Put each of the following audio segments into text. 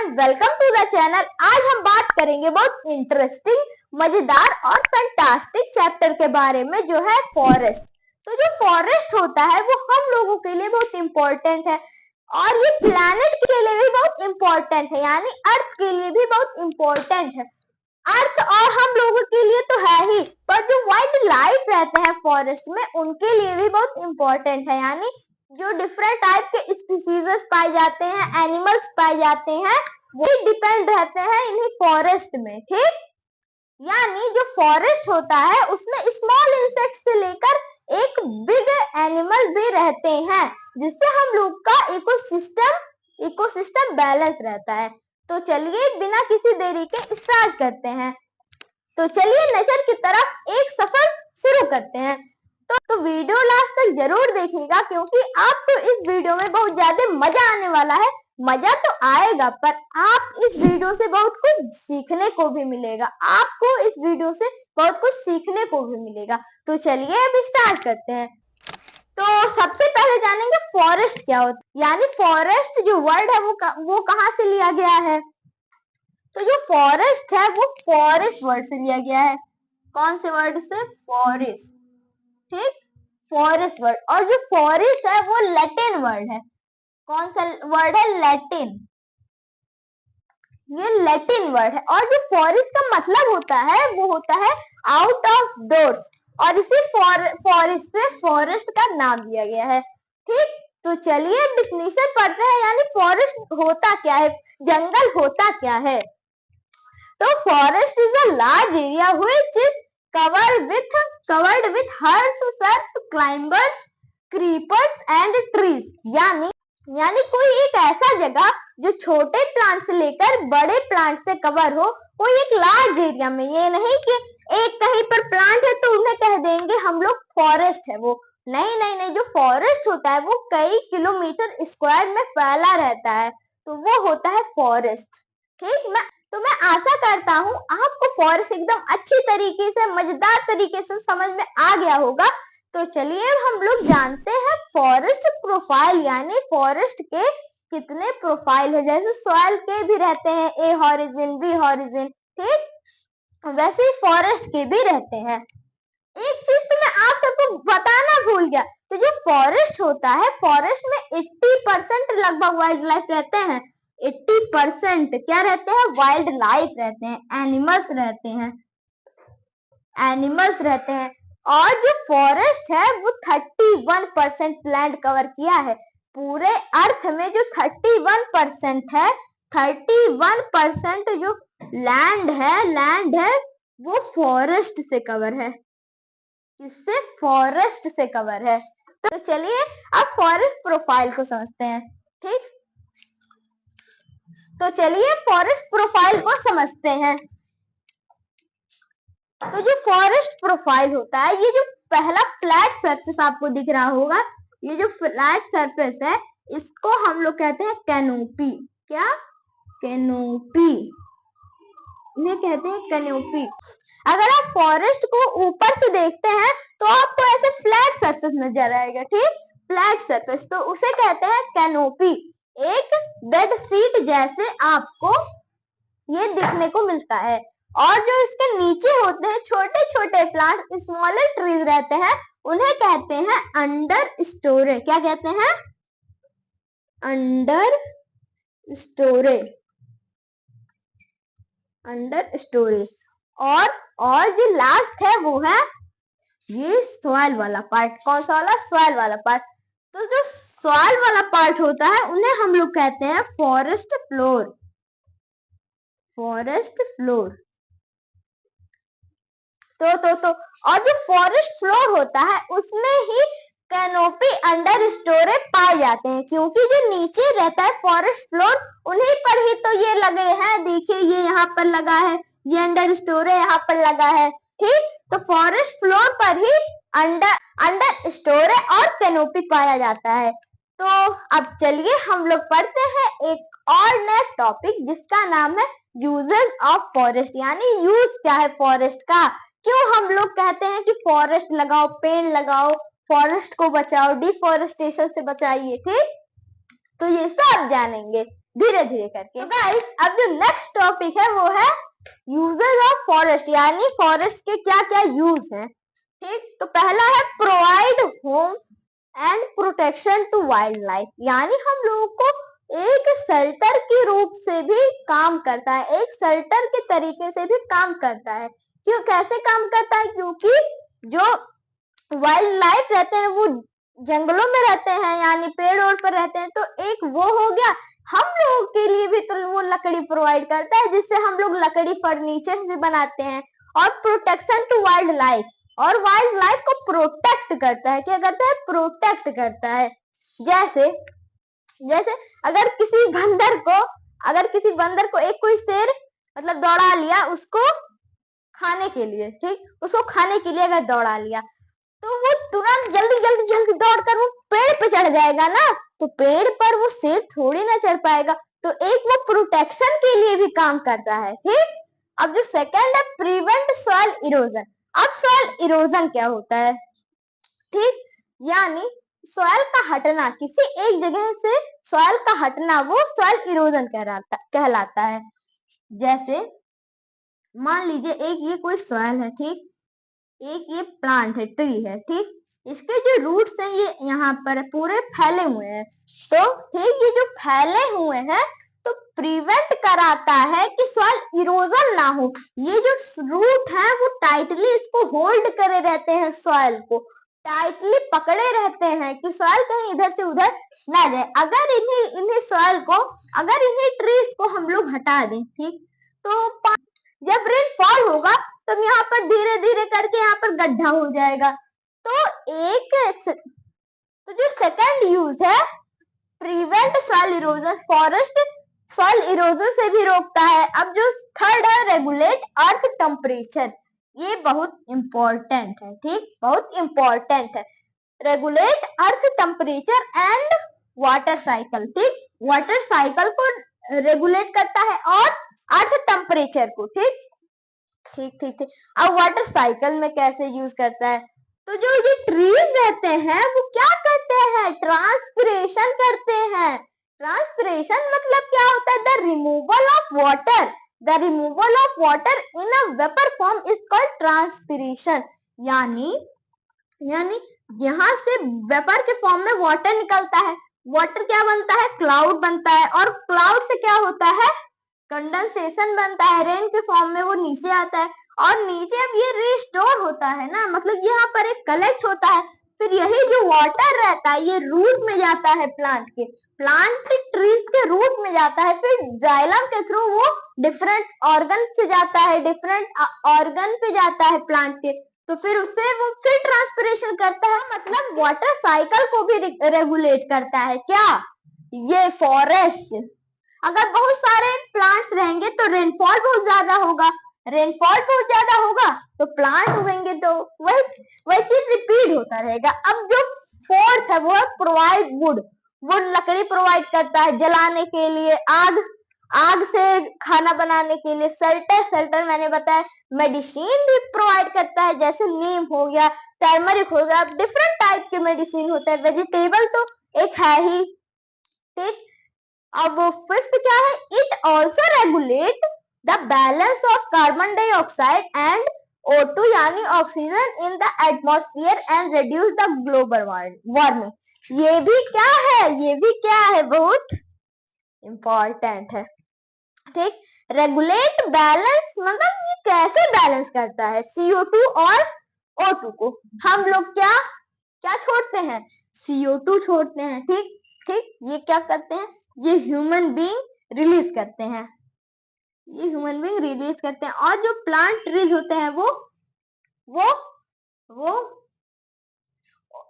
Everyone, welcome to the channel. आज हम बात करेंगे बहुत इंटरेस्टिंग, मजेदार और फैंटास्टिक चैप्टर के बारे में, जो है फॉरेस्ट। तो जो फॉरेस्ट होता है वो हम लोगों के लिए बहुत इंपॉर्टेंट है और ये प्लैनेट के लिए भी बहुत इंपॉर्टेंट है, यानी अर्थ के लिए भी बहुत इंपॉर्टेंट है। अर्थ और हम लोगों के लिए तो है ही, पर जो वाइल्ड लाइफ रहते हैं फॉरेस्ट में उनके लिए भी बहुत इंपॉर्टेंट है, यानी जो डिफरेंट टाइप के स्पीसीज पाए जाते हैं, एनिमल्स पाए जाते हैं, वो डिपेंड रहते हैं इन्हीं फॉरेस्ट में। ठीक, यानी जो फॉरेस्ट होता है उसमें स्मॉल इंसेक्ट से लेकर एक बिग एनिमल भी रहते हैं, जिससे हम लोग का इकोसिस्टम बैलेंस रहता है। तो चलिए बिना किसी देरी के स्टार्ट करते हैं। तो चलिए नेचर की तरफ एक सफर शुरू करते हैं। तो वीडियो लास्ट तक जरूर देखिएगा, क्योंकि आपको इस वीडियो में बहुत ज्यादा मजा आने वाला है। मजा तो आएगा, पर आप इस वीडियो से बहुत कुछ सीखने को भी मिलेगा। आपको इस वीडियो से बहुत कुछ सीखने को भी मिलेगा। तो चलिए अब स्टार्ट करते हैं। तो सबसे पहले जानेंगे फॉरेस्ट क्या होता है, यानी फॉरेस्ट जो वर्ड है वो कहाँ से लिया गया है। तो जो फॉरेस्ट है वो फॉरेस्ट वर्ड से लिया गया है। कौन से वर्ड से? फॉरेस्ट। ठीक, फॉरेस्ट वर्ड। और जो फॉरेस्ट है वो लैटिन वर्ड है। कौन सा वर्ड है? लैटिन। ये लैटिन वर्ड है। और जो फॉरेस्ट का मतलब होता है वो होता है आउट ऑफ डोर्स, और इसी फॉरेस्ट से फॉरेस्ट का नाम दिया गया है। ठीक, तो चलिए डिफिनीशन पढ़ते हैं, यानी फॉरेस्ट होता क्या है, जंगल होता क्या है। तो forest is a large area which is covered with herbs, shrubs, climbers, creepers and trees। यानी कोई एक ऐसा जगह जो छोटे प्लांट से लेकर बड़े प्लांट से कवर हो, कोई एक लार्ज एरिया में। ये नहीं कि एक कहीं पर प्लांट है तो उन्हें कह देंगे हम लोग फॉरेस्ट है वो। नहीं नहीं नहीं, जो फॉरेस्ट होता है वो कई किलोमीटर स्क्वायर में फैला रहता है, तो वो होता है फॉरेस्ट। ठीक, मैं आशा करता हूँ आपको फॉरेस्ट एकदम अच्छी तरीके से, मजेदार तरीके से समझ में आ गया होगा। तो चलिए हम लोग जानते हैं फॉरेस्ट प्रोफाइल, यानी फॉरेस्ट के कितने प्रोफाइल है। जैसे सॉइल के भी रहते हैं, ए हॉरिजन, बी हॉरिजन। ठीक, वैसे ही फॉरेस्ट के भी रहते हैं। एक चीज तो मैं आप सबको बताना भूल गया। तो जो फॉरेस्ट होता है, फॉरेस्ट में 80% लगभग वाइल्ड लाइफ रहते हैं। 80% क्या रहते हैं? वाइल्ड लाइफ रहते हैं, एनिमल्स रहते हैं। और जो फॉरेस्ट है वो 31% लैंड कवर किया है। पूरे अर्थ में जो 31% है, 31% जो लैंड है वो फॉरेस्ट से कवर है। किससे? फॉरेस्ट से कवर है। तो चलिए अब फॉरेस्ट प्रोफाइल को समझते हैं। ठीक, तो चलिए फॉरेस्ट प्रोफाइल को समझते हैं। तो जो फॉरेस्ट प्रोफाइल होता है, ये जो पहला फ्लैट सरफेस आपको दिख रहा होगा, ये जो फ्लैट सरफेस है इसको हम लोग कहते हैं कैनोपी। क्या? कैनोपी। इन्हें कहते हैं कैनोपी। अगर आप फॉरेस्ट को ऊपर से देखते हैं तो आपको ऐसे फ्लैट सरफेस नजर आएगा। ठीक, फ्लैट सरफेस, तो उसे कहते हैं कैनोपी। एक बेड शीट जैसे आपको ये दिखने को मिलता है। और जो इसके नीचे होते हैं छोटे छोटे प्लांट, स्मॉलर ट्रीज रहते हैं, उन्हें कहते हैं अंडर स्टोरे। क्या कहते हैं? Under storey. Under storey. और जो लास्ट है वो है ये सॉइल वाला पार्ट। कौन सा वाला? सॉइल वाला पार्ट। तो जो सॉइल वाला पार्ट होता है उन्हें हम लोग कहते हैं फॉरेस्ट फ्लोर। Forest floor. तो और जो फॉरेस्ट फ्लोर होता है उसमें ही कैनोपी अंडर स्टोरे पाए जाते हैं, क्योंकि जो नीचे रहता है फॉरेस्ट फ्लोर उन्हीं पर ही तो ये लगे हैं। देखिए ये यहाँ पर लगा है, ये अंडर स्टोरे यहाँ पर लगा है। ठीक, तो फॉरेस्ट फ्लोर पर ही अंडर स्टोरे और कैनोपी पाया जाता है। तो अब चलिए हम लोग पढ़ते हैं एक और नया टॉपिक, जिसका नाम है यूजेस ऑफ फॉरेस्ट, यानी यूज क्या है फॉरेस्ट का। क्यों हम लोग कहते हैं कि फॉरेस्ट लगाओ, पेड़ लगाओ, फॉरेस्ट को बचाओ, डिफॉरेस्टेशन से बचाइए। ठीक, तो ये सब जानेंगे। धीरे धीरे करके। तो गाइस अब जो नेक्स्ट टॉपिक है वो है यूजेस ऑफ फॉरेस्ट, यानी फॉरेस्ट के क्या क्या यूज है। ठीक, तो पहला है provide home and protection to wildlife, यानी हम लोगों को एक शेल्टर के रूप से भी काम करता है, एक शेल्टर के तरीके से भी काम करता है। क्यों, कैसे काम करता है, क्योंकि जो वाइल्ड लाइफ रहते हैं वो जंगलों में रहते हैं, यानी पेड़ ओड़ पर रहते हैं, तो एक वो हो गया। हम लोगों के लिए भी तो वो लकड़ी प्रोवाइड करता है, जिससे हम लोग लकड़ी फर्नीचर भी बनाते हैं। और प्रोटेक्शन टू वाइल्ड लाइफ, और वाइल्ड लाइफ को प्रोटेक्ट करता है। क्या करता है, प्रोटेक्ट करता है। जैसे जैसे अगर किसी बंदर को एक कोई शेर मतलब दौड़ा लिया उसको खाने के लिए, ठीक, उसको खाने के लिए अगर दौड़ा लिया, तो वो तुरंत जल्दी दौड़कर वो पेड़ पे चढ़ जाएगा ना, तो पेड़ पर वो शेर थोड़ी ना चढ़ पाएगा। तो एक वो प्रोटेक्शन के लिए भी काम करता है। ठीक, अब जो सेकंड है प्रिवेंट सॉइल इरोजन। अब सॉइल इरोजन क्या होता है, ठीक, यानी सॉइल का हटना, किसी एक जगह से सॉइल का हटना, वो सॉइल इरोजन कहलाता है। जैसे मान लीजिए एक ये कोई सॉइल है, ठीक, एक ये प्लांट है, ट्री है, ठीक, इसके जो रूट्स हैं ये यहाँ पर पूरे फैले हुए हैं। तो ठीक, ये जो फैले हुए हैं तो प्रिवेंट कराता है कि सॉइल इरोजन ना हो। ये जो रूट है वो टाइटली इसको होल्ड करे रहते हैं, सॉइल को टाइटली पकड़े रहते हैं कि सॉइल कहीं इधर से उधर ना जाए। अगर इन्हीं सॉइल को, अगर इन्हीं ट्रीज को हम लोग हटा दें, ठीक, तो जब रेनफॉल होगा तो यहाँ पर धीरे धीरे करके यहाँ पर गड्ढा हो जाएगा। तो जो सेकंड यूज है prevent soil erosion, forest soil erosion से भी रोकता है। अब जो थर्ड है रेगुलेट अर्थ टेम्परेचर, ये बहुत इंपॉर्टेंट है, ठीक, बहुत इंपॉर्टेंट है। Regulate earth temperature and water cycle, ठीक, वाटर साइकिल को रेगुलेट करता है और अर्थ टेम्परेचर को, ठीक ठीक ठीक ठीक। अब वाटर साइकिल में कैसे यूज करता है, तो जो ये ट्रीज रहते हैं वो क्या करते हैं, ट्रांसपिरेशन करते हैं। ट्रांसपिरेशन मतलब क्या होता है, the removal of water, the removal of water in a vapour form is called transpiration. यानी यानी यहाँ से वेपर के फॉर्म में वाटर निकलता है, वाटर क्या बनता है, क्लाउड बनता है, और क्लाउड से क्या होता है, कंडेंसेशन बनता है, रेन के फॉर्म में वो नीचे आता है, और नीचे अब ये रिस्टोर होता है ना, मतलब यहाँ पर एक कलेक्ट होता है। फिर यही जो वाटर रहता है ये रूट में जाता है, प्लांट ट्रीज के रूट में जाता है, फिर जाइलम के थ्रू वो डिफरेंट ऑर्गन से जाता है, डिफरेंट ऑर्गन पे जाता है प्लांट के, तो फिर उससे वो फिर ट्रांसपिरेशन करता है। मतलब वाटर साइकिल को भी रेगुलेट करता है क्या, ये फॉरेस्ट। अगर बहुत सारे प्लांट्स रहेंगे तो रेनफॉल बहुत ज्यादा होगा, रेनफॉल बहुत ज्यादा होगा तो प्लांट उगेंगे, तो वही चीज रिपीट होता रहेगा। अब जो फोर्थ है वो है प्रोवाइड वुड, वुड लकड़ी प्रोवाइड करता है जलाने के लिए, आग से खाना बनाने के लिए। शेल्टर मैंने बताया, मेडिसिन भी प्रोवाइड करता है, जैसे नीम हो गया, टर्मरिक हो गया, डिफरेंट टाइप के मेडिसिन होते हैं। वेजिटेबल तो एक है ही, ठीक। अब फिफ्थ क्या है, it also regulate the balance of carbon dioxide and O2 यानी oxygen in the atmosphere and reduce the global warming. ये भी क्या है, बहुत इंपॉर्टेंट है, ठीक। रेगुलेट बैलेंस मतलब ये कैसे बैलेंस करता है, CO2 और O2 को हम लोग क्या क्या छोड़ते हैं, CO2 छोड़ते हैं, ठीक ठीक। ये क्या करते हैं, ये ह्यूमन बीइंग रिलीज करते हैं, और जो प्लांट ट्रीज होते हैं वो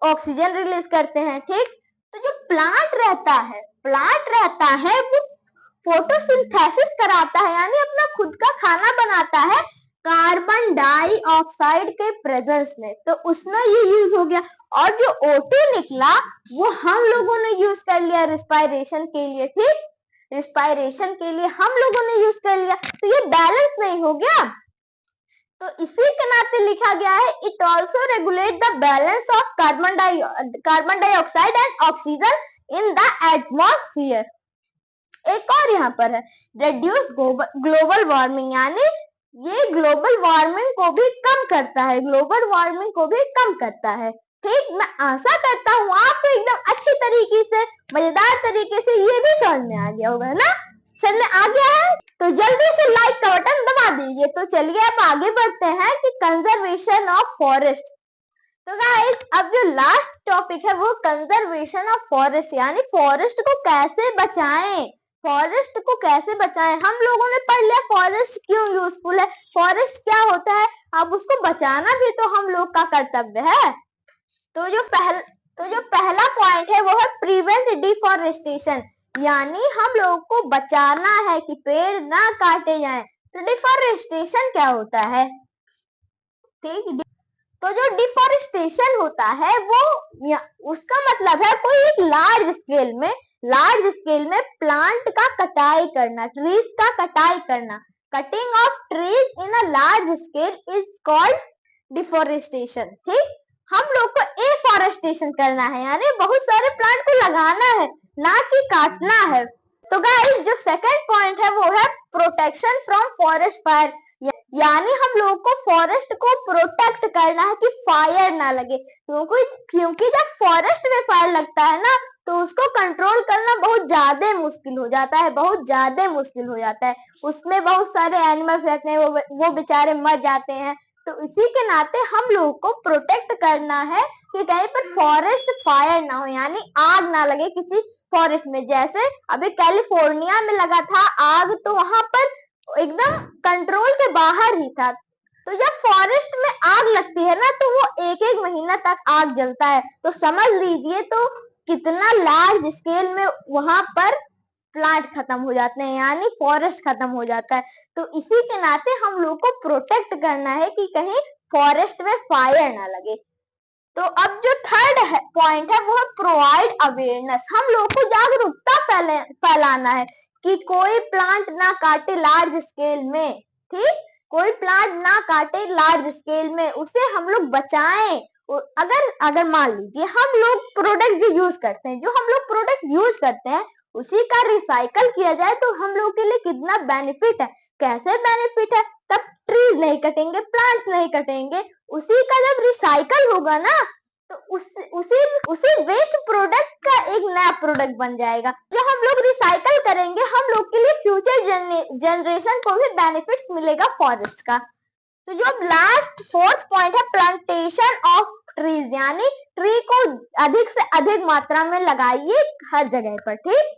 ऑक्सीजन रिलीज करते हैं, ठीक। तो जो प्लांट रहता है वो फोटोसिंथेसिस कराता है, यानी अपना खुद का खाना बनाता है कार्बन डाइऑक्साइड के प्रेजेंस में, तो उसमें ये यूज हो गया। और जो O2 निकला वो हम लोगों ने यूज कर लिया रिस्पायरेशन के लिए, ठीक, रिस्पायरेशन के लिए हम लोगों ने यूज कर लिया, तो ये बैलेंस नहीं हो गया। तो इसी के नाते लिखा गया है it also regulate the balance of carbon dioxide and oxygen in the atmosphere. एक और यहाँ पर है reduce ग्लोबल वार्मिंग, यानी ये ग्लोबल वार्मिंग को भी कम करता है, ग्लोबल वार्मिंग को भी कम करता है। ठीक, मैं आशा करता हूँ आपको एकदम अच्छी तरीके से, मजेदार तरीके से ये भी समझ में आ गया होगा ना। समझ में आ गया है तो जल्दी से लाइक का बटन दबा दीजिए। तो चलिए अब आगे बढ़ते हैं कि कंजर्वेशन ऑफ फॉरेस्ट। तो गाइस अब जो लास्ट टॉपिक है वो कंजर्वेशन ऑफ फॉरेस्ट, यानी फॉरेस्ट को कैसे बचाएं, फॉरेस्ट को कैसे बचाएं। हम लोगों ने पढ़ लिया फॉरेस्ट क्यों यूजफुल है, फॉरेस्ट क्या होता है, अब उसको बचाना भी तो हम लोग का कर्तव्य है। तो जो पहला पॉइंट है वो है प्रिवेंट डिफॉरेस्टेशन, यानी हम लोगों को बचाना है कि पेड़ ना काटे जाएं। तो डिफॉरेस्टेशन क्या होता है, ठीक, तो जो डिफॉरेस्टेशन होता है वो उसका मतलब है कोई एक लार्ज स्केल में प्लांट का कटाई करना, ट्रीज का कटाई करना। Cutting of trees in a large scale is called deforestation. ठीक, हम लोग को एफॉरेस्टेशन करना है, यानी बहुत सारे प्लांट को लगाना है, ना कि काटना है। तो गाइस जो सेकंड पॉइंट है वो है प्रोटेक्शन फ्रॉम फॉरेस्ट फायर, यानी हम लोगों को फॉरेस्ट को प्रोटेक्ट करना है कि फायर ना लगे, क्योंकि जब फॉरेस्ट में फायर लगता है ना तो उसको कंट्रोल करना बहुत ज्यादा मुश्किल हो जाता है, बहुत ज्यादा मुश्किल हो जाता है। उसमें बहुत सारे एनिमल्स रहते हैं, वो बेचारे मर जाते हैं। तो इसी के नाते हम लोगों को प्रोटेक्ट करना है कि कहीं पर फॉरेस्ट फायर ना हो, यानी आग ना लगे किसी फॉरेस्ट में। जैसे अभी कैलिफोर्निया में लगा था आग, तो वहां पर एकदम कंट्रोल के बाहर ही था। तो जब फॉरेस्ट में आग लगती है ना तो वो एक एक महीना तक आग जलता है। तो समझ लीजिए तो कितना लार्ज स्केल में वहां पर प्लांट खत्म हो जाते हैं, यानी फॉरेस्ट खत्म हो जाता है। तो इसी के नाते हम लोग को प्रोटेक्ट करना है कि कहीं फॉरेस्ट में फायर ना लगे। तो अब जो थर्ड पॉइंट है वो है प्रोवाइड अवेयरनेस, हम लोग को जागरूकता फैलाना है कि कोई प्लांट ना काटे लार्ज स्केल में। ठीक, कोई प्लांट ना काटे लार्ज स्केल में, उसे हम लोग बचाएं। अगर मान लीजिए हम लोग प्रोडक्ट यूज करते हैं उसी का रिसाइकल किया जाए तो हम लोग के लिए कितना बेनिफिट है। कैसे बेनिफिट है, तब ट्रीज नहीं कटेंगे, प्लांट्स नहीं कटेंगे, उसी का जब रिसाइकल होगा ना तो उसी वेस्ट प्रोडक्ट का एक नया प्रोडक्ट बन जाएगा जो हम लोग रिसाइकल करेंगे। हम लोग के लिए फ्यूचर जनरेशन को भी बेनिफिट्स मिलेगा फॉरेस्ट का। तो जो लास्ट फोर्थ पॉइंट है प्लांटेशन ऑफ ट्रीज, यानी ट्री को अधिक से अधिक मात्रा में लगाइए हर जगह पर। ठीक,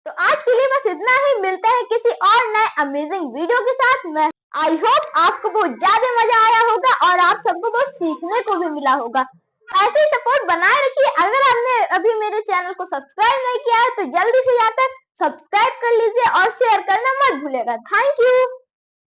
तो आज के लिए बस इतना ही, मिलते हैं किसी और नए अमेजिंग वीडियो के साथ। मैं आई होप आपको बहुत ज्यादा मजा आया होगा और आप सबको बहुत सीखने को भी मिला होगा। ऐसे ही सपोर्ट बनाए रखिए। अगर आपने अभी मेरे चैनल को सब्सक्राइब नहीं किया है तो जल्दी से जाकर सब्सक्राइब कर लीजिए और शेयर करना मत भूलिएगा। Thank you.